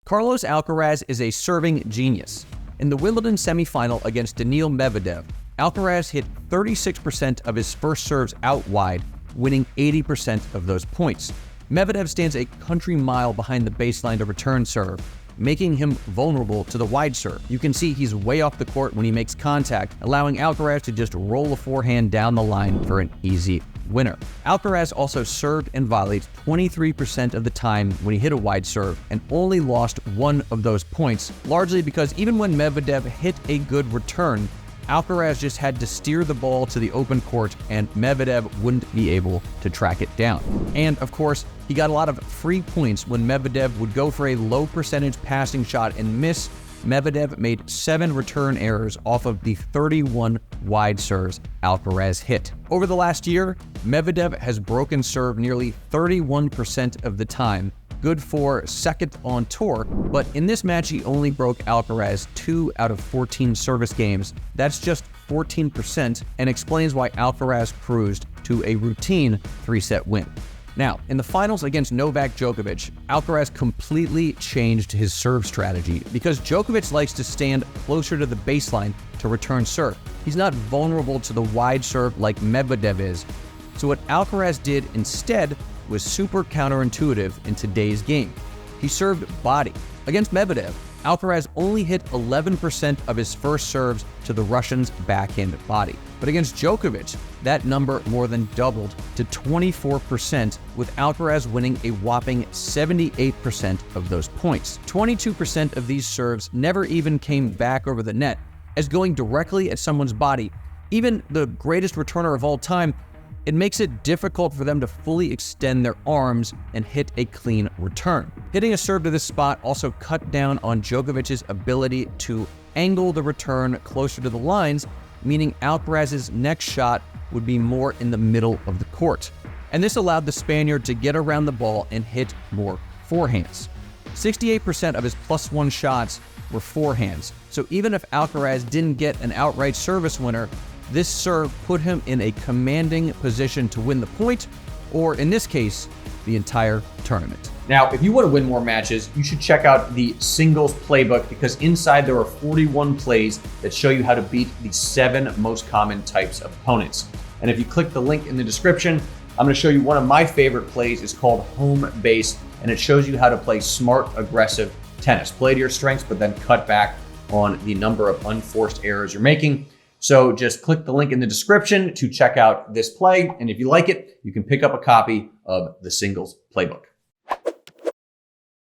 Carlos Alcaraz is a serving genius. In the Wimbledon semifinal against Daniil Medvedev, Alcaraz hit 36% of his first serves out wide, winning 80% of those points. Medvedev stands a country mile behind the baseline to return serve, making him vulnerable to the wide serve. You can see he's way off the court when he makes contact, allowing Alcaraz to just roll a forehand down the line for an easy winner. Alcaraz also served and volleyed 23% of the time when he hit a wide serve and only lost one of those points, largely because even when Medvedev hit a good return, Alcaraz just had to steer the ball to the open court and Medvedev wouldn't be able to track it down. And of course, he got a lot of free points when Medvedev would go for a low percentage passing shot and miss. Medvedev made 7 return errors off of the 31 wide serves Alcaraz hit. Over the last year, Medvedev has broken serve nearly 31% of the time, good for second on tour, but in this match he only broke Alcaraz 2 out of 14 service games. That's just 14% and explains why Alcaraz cruised to a routine 3-set win. Now, in the finals against Novak Djokovic, Alcaraz completely changed his serve strategy because Djokovic likes to stand closer to the baseline to return serve. He's not vulnerable to the wide serve like Medvedev is. So what Alcaraz did instead was super counterintuitive in today's game. He served body. Against Medvedev, Alcaraz only hit 11% of his first serves to the Russian's backhand body. But against Djokovic, that number more than doubled to 24%, with Alcaraz winning a whopping 78% of those points. 22% of these serves never even came back over the net, as going directly at someone's body, even the greatest returner of all time, it makes it difficult for them to fully extend their arms and hit a clean return. Hitting a serve to this spot also cut down on Djokovic's ability to angle the return closer to the lines, meaning Alcaraz's next shot would be more in the middle of the court. And this allowed the Spaniard to get around the ball and hit more forehands. 68% of his +1 shots were forehands, so even if Alcaraz didn't get an outright service winner, this serve put him in a commanding position to win the point, or in this case, the entire tournament. Now, if you want to win more matches, you should check out the singles playbook because inside there are 41 plays that show you how to beat the 7 most common types of opponents. And if you click the link in the description, I'm going to show you one of my favorite plays. It's called home base, and it shows you how to play smart, aggressive tennis. Play to your strengths, but then cut back on the number of unforced errors you're making. So just click the link in the description to check out this play. And if you like it, you can pick up a copy of the singles playbook.